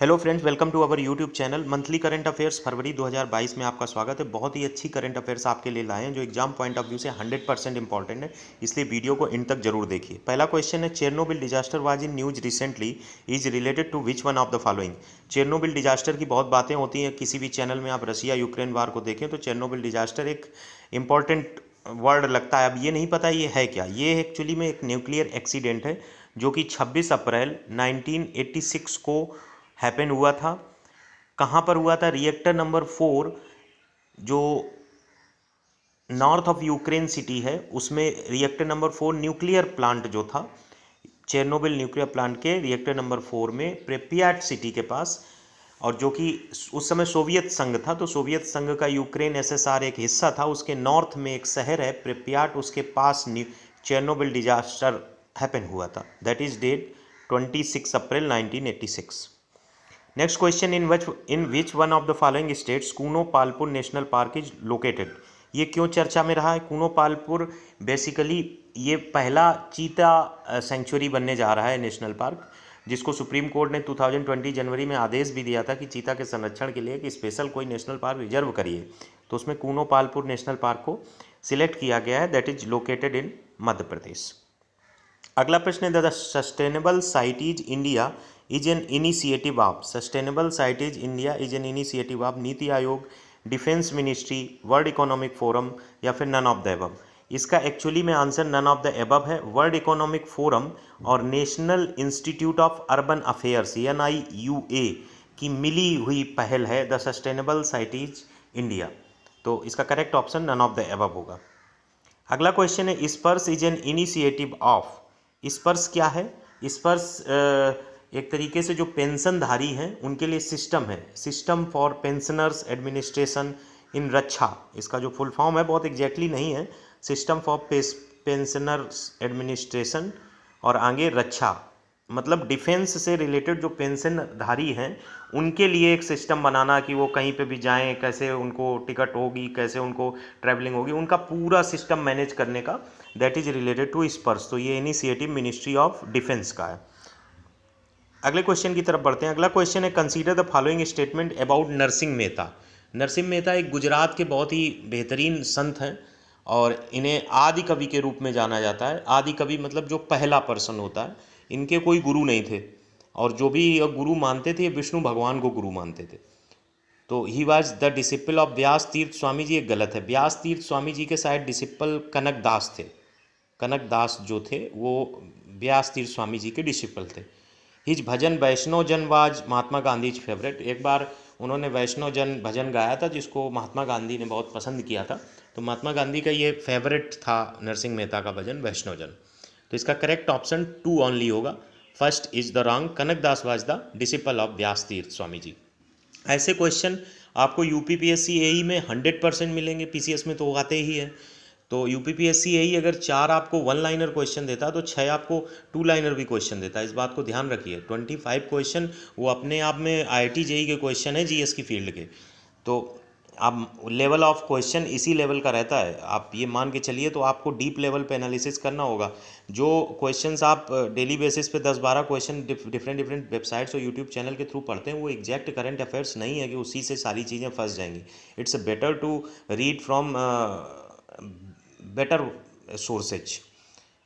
Hello friends, welcome to our YouTube channel monthly current affairs फरवरी 2022 में आपका स्वागत है। बहुत ही अच्छी करंट अफेयर्स आपके लिए लाए हैं जो एग्जाम पॉइंट ऑफ व्यू से 100% इंपॉर्टेंट है, इसलिए वीडियो को इन तक जरूर देखिए। पहला क्वेश्चन है, Chernobyl disaster was in news recently, is related to which one of the following. Chernobyl disaster की बहुत बातें होती हैं, किसी भी चैनल में आप रशिया यूक्रेन वार को देखें तो चेरनोबिल डिजास्टर एक इंपॉर्टेंट वर्ड लगता है। अब ये नहीं पता ये है क्या। ये एक्चुअली में एक न्यूक्लियर एक्सीडेंट है जो कि 26 अप्रैल 1986 को हैपन हुआ था। कहाँ पर हुआ था? रिएक्टर नंबर 4 जो नॉर्थ ऑफ यूक्रेन सिटी है उसमें रिएक्टर नंबर 4 न्यूक्लियर प्लांट जो था, चेरनोबिल न्यूक्लियर प्लांट के रिएक्टर नंबर 4 में प्रेपियाट सिटी के पास, और जो कि उस समय सोवियत संघ था, तो सोवियत संघ का यूक्रेन एसएसआर एक हिस्सा था, उसके नॉर्थ में एक शहर है प्रेपियाट, उसके पास चेरनोबिल डिजास्टर हैपन हुआ था। That is date 26 April 1986। Next question, in which one of the following states Kuno Palpur national park is located. ये क्यों चर्चा में रहा है? कूनो पालपुर बेसिकली ये पहला चीता सेंचुरी बनने जा रहा है, नेशनल पार्क, जिसको सुप्रीम कोर्ट ने 2020 जनवरी में आदेश भी दिया था कि चीता के संरक्षण के लिए कि स्पेशल कोई नेशनल पार्क रिजर्व करिए, तो उसमें कूनो पालपुर नेशनल पार्क को सिलेक्ट किया गया है। That is located in Madhya Pradesh. अगला प्रश्न है, the sustainable cities India is an initiative of. Sustainable cities India is an initiative of NITI Aayog, defence ministry, world economic forum या फिर नन ऑफ द एबव। इसका एक्चुअली में answer none of the above है। World economic forum और national institute of urban affairs NIUA की मिली हुई पहल है द सस्टेनेबल साइटीज इंडिया, तो इसका correct option none of the above होगा। अगला क्वेश्चन है, स्पर्श इज एन इनिशिएटिव ऑफ। स्पर्श क्या है? स्पर्श एक तरीके से जो पेंशनधारी हैं उनके लिए सिस्टम है, system for pensioners administration in रक्षा। इसका जो फुल फॉर्म है बहुत एग्जैक्टली नहीं है, सिस्टम फॉर पेंशनर्स एडमिनिस्ट्रेशन और आगे रक्षा, मतलब डिफेंस से रिलेटेड जो पेंशनधारी हैं उनके लिए एक सिस्टम बनाना कि वो कहीं पे भी जाएं, कैसे उनको टिकट होगी, कैसे उनको ट्रैवलिंग होगी, उनका पूरा सिस्टम मैनेज करने का, दैट इज रिलेटेड टू स्पर्श। तो ये इनिशिएटिव मिनिस्ट्री ऑफ डिफेंस का है। अगले क्वेश्चन की तरफ बढ़ते हैं। अगला क्वेश्चन है, consider the following statement about Narsinh Mehta. Narsinh Mehta एक गुजरात के बहुत ही बेहतरीन संत हैं और इन्हें आदि कवि के रूप में जाना जाता है। आदि कवि मतलब जो पहला पर्सन होता है, इनके कोई गुरु नहीं थे और जो भी गुरु मानते थे ये विष्णु भगवान को गुरु मानते थे। तो he was the disciple of Vyasa Tirtha Swami जी। ये गलत है, व्यास तीर्थ स्वामी जी के शायद डिसिपल कनक दास थे। कनक दास जो थे वो व्यास तीर्थ स्वामी जी के डिसिपल थे। हिज भजन वैष्णव जन वाज महात्मा गांधी फेवरेट। एक बार उन्होंने वैष्णव जन भजन गाया था जिसको महात्मा गांधी ने बहुत पसंद किया था, तो महात्मा गांधी का ये फेवरेट था नरसिंह मेहता का भजन वैष्णव जन। तो इसका करेक्ट ऑप्शन 2 ओनली होगा। First is the wrong, Kanaka Das was the disciple of Vyasa Tirtha Swami जी। ऐसे क्वेश्चन आपको UPPSC AE में 100% मिलेंगे, PCS में तो आते ही है। तो UPPSC AE अगर 4 आपको 1 लाइनर क्वेश्चन देता है तो 6 आपको 2 लाइनर भी क्वेश्चन देता है, इस बात को ध्यान रखिए। 25 क्वेश्चन वो अपने आप में IIT JEE के क्वेश्चन है, GS की फील्ड के। तो आप लेवल ऑफ क्वेश्चन इसी लेवल का रहता है, आप ये मान के चलिए। तो आपको डीप लेवल पे एनालिसिस करना होगा। जो क्वेश्चंस आप डेली बेसिस पे 10-12 क्वेश्चन डिफरेंट वेबसाइट्स और यूट्यूब चैनल के थ्रू पढ़ते हैं, वो एग्जैक्ट करंट अफेयर्स नहीं है कि उसी से सारी चीज़ें फंस जाएंगी। It's better to read from better sources.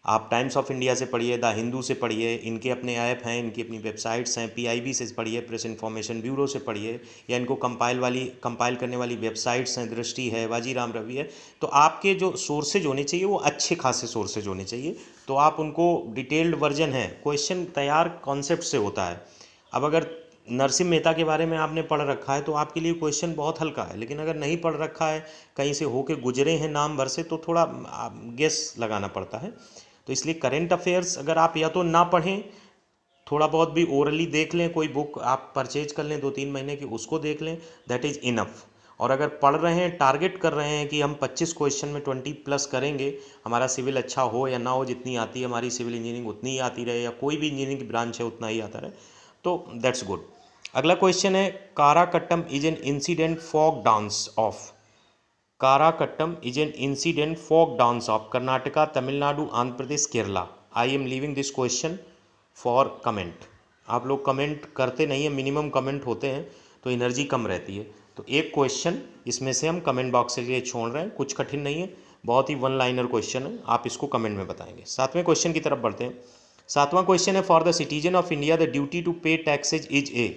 आप टाइम्स ऑफ इंडिया से पढ़िए, द हिंदू से पढ़िए, इनके अपने ऐप हैं, इनकी अपनी वेबसाइट्स हैं, PIB से पढ़िए, प्रेस इन्फॉर्मेशन ब्यूरो से पढ़िए, या इनको कंपाइल करने वाली वेबसाइट्स हैं, दृष्टि है, बाजीराम रवि है। तो आपके जो सोर्सेज होने चाहिए वो अच्छे खासे सोर्सेज होने चाहिए, तो आप उनको डिटेल्ड वर्जन है, क्वेश्चन तैयार कॉन्सेप्ट से होता है। अब अगर नरसिंह मेहता के बारे में आपने पढ़ रखा है तो आपके लिए क्वेश्चन बहुत हल्का है, लेकिन अगर नहीं पढ़ रखा है, कहीं से होके गुजरे हैं नाम भर से, तो थोड़ा गेस लगाना पड़ता है। तो इसलिए करेंट अफेयर्स अगर आप या तो ना पढ़ें, थोड़ा बहुत भी ओरली देख लें, कोई बुक आप परचेज कर लें 2-3 महीने की, उसको देख लें, दैट इज़ इनफ। और अगर पढ़ रहे हैं, टारगेट कर रहे हैं कि हम 25 क्वेश्चन में 20+ करेंगे, हमारा सिविल अच्छा हो या ना हो, जितनी आती है हमारी सिविल इंजीनियरिंग उतनी ही आती रहे, या कोई भी इंजीनियरिंग की ब्रांच है उतना ही आता रहे, तो दैट्स गुड। अगला क्वेश्चन है, Karakattam is an incident folk dance of. Karakattam is an incident folk dance of Karnataka, Tamil Nadu, Andhra Pradesh, Kerala. I am leaving this question for comment. आप लोग कमेंट करते नहीं हैं, मिनिमम कमेंट होते हैं तो एनर्जी कम रहती है। तो एक क्वेश्चन इसमें से हम कमेंट बॉक्स के लिए छोड़ रहे हैं, कुछ कठिन नहीं है, बहुत ही वन लाइनर क्वेश्चन है, आप इसको कमेंट में बताएंगे। 7वें क्वेश्चन की तरफ बढ़ते हैं। 7वां क्वेश्चन है, for the citizen of India the duty to pay taxes is a.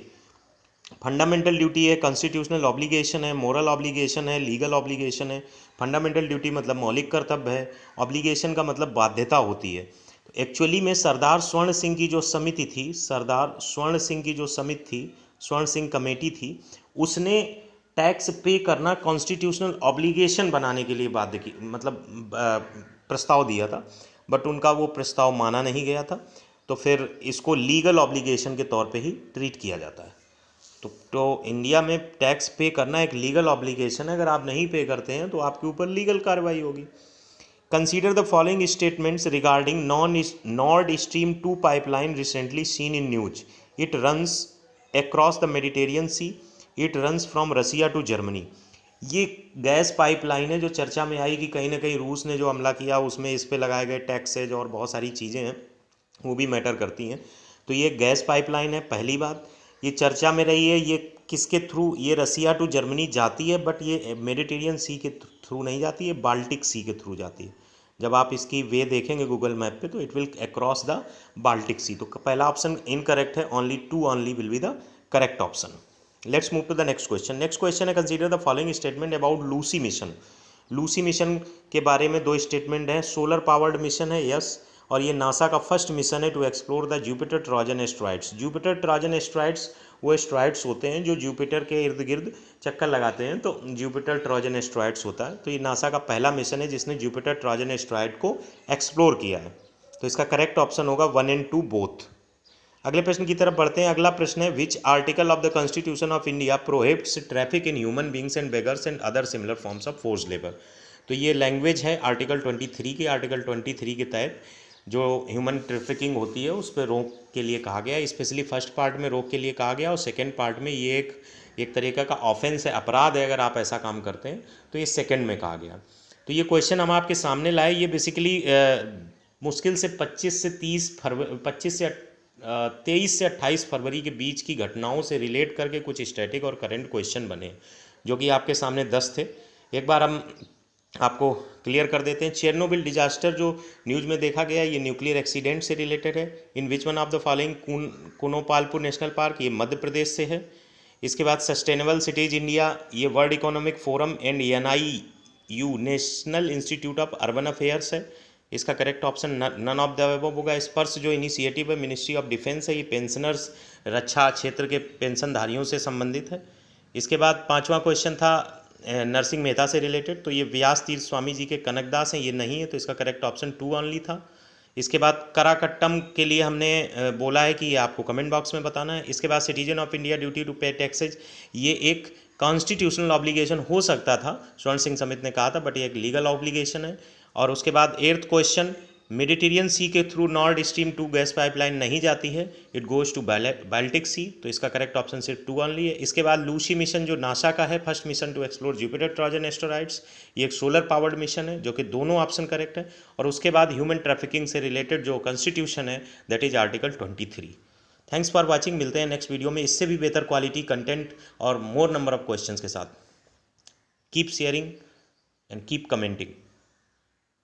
Fundamental duty है, कॉन्स्टिट्यूशनल ऑब्लिगेशन है, मोरल ऑब्लिगेशन है, लीगल ऑब्लिगेशन है। फंडामेंटल ड्यूटी मतलब मौलिक कर्तव्य है, ऑब्लिगेशन का मतलब बाध्यता होती है। तो एक्चुअली में सरदार स्वर्ण सिंह की जो समिति थी, सरदार स्वर्ण सिंह की जो समिति थी, स्वर्ण सिंह कमेटी थी, उसने टैक्स पे करना कॉन्स्टिट्यूशनल ऑब्लिगेशन बनाने के लिए बाध्य की, मतलब प्रस्ताव दिया था, बट उनका वो प्रस्ताव माना नहीं गया था। तो फिर इसको लीगल ऑब्लिगेशन के तौर पे ही ट्रीट किया जाता है। तो इंडिया में टैक्स पे करना एक लीगल ऑब्लिगेशन है, अगर आप नहीं पे करते हैं तो आपके ऊपर लीगल कार्रवाई होगी। Consider the following statements regarding Nord Stream 2 pipeline recently seen in news. It runs across the Mediterranean sea, it runs from Russia to Germany. ये गैस पाइपलाइन है जो चर्चा में आई कि कहीं ना कहीं रूस ने जो हमला किया उसमें इस पे लगाए गए टैक्सेज और बहुत सारी चीज़ें हैं वो भी मैटर करती हैं। तो ये गैस पाइपलाइन है, पहली बात ये चर्चा में रही है। ये किसके थ्रू, ये रसिया टू जर्मनी जाती है, बट ये मेडिटेरियन सी के थ्रू नहीं जाती है, बाल्टिक सी के थ्रू जाती है। जब आप इसकी वे देखेंगे गूगल मैप पे तो it will across the Baltic sea. तो पहला ऑप्शन इनकरेक्ट है, only 2 only will be the correct option. Let's move to the next question. Next question है, consider the following statement about Lucy mission. Lucy mission के बारे में 2 statement हैं। Solar powered mission है, yes, और ये NASA का फर्स्ट मिशन है to explore the Jupiter Trojan asteroids. Jupiter Trojan asteroids वो एस्ट्रॉइड्स होते हैं जो जुपिटर के इर्द गिर्द चक्कर लगाते हैं, तो जुपिटर ट्रोजन एस्ट्रॉइड्स होता है। तो ये नासा का पहला मिशन है जिसने जुपिटर ट्रोजन एस्ट्रॉइड को एक्सप्लोर किया है। तो इसका करेक्ट ऑप्शन होगा 1 और 2 बोथ। अगले प्रश्न की तरफ बढ़ते हैं। अगला प्रश्न है, which article of the constitution of India prohibits traffic in human beings and beggars and other similar forms of force labour. तो ये लैंग्वेज है आर्टिकल 23 के। आर्टिकल 23 के तहत जो ह्यूमन ट्रैफिकिंग होती है उस पर रोक के लिए कहा गया, स्पेशली फर्स्ट पार्ट में रोक के लिए कहा गया, और सेकेंड पार्ट में ये एक तरीका का ऑफेंस है, अपराध है अगर आप ऐसा काम करते हैं, तो ये सेकेंड में कहा गया। तो ये क्वेश्चन हम आपके सामने लाए। ये बेसिकली मुश्किल से 25 से 28 फरवरी के बीच की घटनाओं से रिलेट करके कुछ स्टैटिक और करंट क्वेश्चन बने, जो कि आपके सामने 10 थे। एक बार हम आपको क्लियर कर देते हैं। चेरनोबिल डिजास्टर जो न्यूज़ में देखा गया, ये न्यूक्लियर एक्सीडेंट से रिलेटेड है। In which one of the following Kuno Palpur national park, ये मध्य प्रदेश से है। इसके बाद सस्टेनेबल सिटीज इंडिया, ये world economic forum and NIU national institute of urban affairs है। इसका correct option none of the above होगा। स्पर्श जो इनिशिएटिव है मिनिस्ट्री ऑफ डिफेंस है, ये पेंशनर्स, रक्षा क्षेत्र के पेंशनधारियों से संबंधित है। इसके बाद 5वां क्वेश्चन था नरसिंह मेहता से रिलेटेड, तो ये व्यास तीर्थ स्वामी जी के कनकदास हैं, ये नहीं है, तो इसका करेक्ट ऑप्शन 2 ओनली था। इसके बाद कराकट्टम के लिए हमने बोला है कि ये आपको कमेंट बॉक्स में बताना है। इसके बाद citizen of India duty to pay taxes, ये एक कॉन्स्टिट्यूशनल ऑब्लिगेशन हो सकता था, स्वर्ण सिंह समिति ने कहा था, बट ये एक लीगल ऑब्लिगेशन है। और उसके बाद 8th क्वेश्चन, मेडिटेरियन सी के through Nord Stream 2 gas pipeline नहीं जाती है, it goes to Baltic sea, तो इसका करेक्ट ऑप्शन सिर्फ 2 ओनली है। इसके बाद लूसी मिशन जो नासा का है, first mission to explore Jupiter Trojan asteroids, ये एक सोलर पावर्ड मिशन है, जो कि दोनों ऑप्शन करेक्ट है। और उसके बाद ह्यूमन ट्रैफिकिंग से रिलेटेड जो कॉन्स्टिट्यूशन है, that is article 23। Thanks for watching. मिलते हैं नेक्स्ट वीडियो में इससे भी बेहतर क्वालिटी कंटेंट और मोर नंबर ऑफ क्वेश्चंस के साथ। Keep sharing and keep commenting.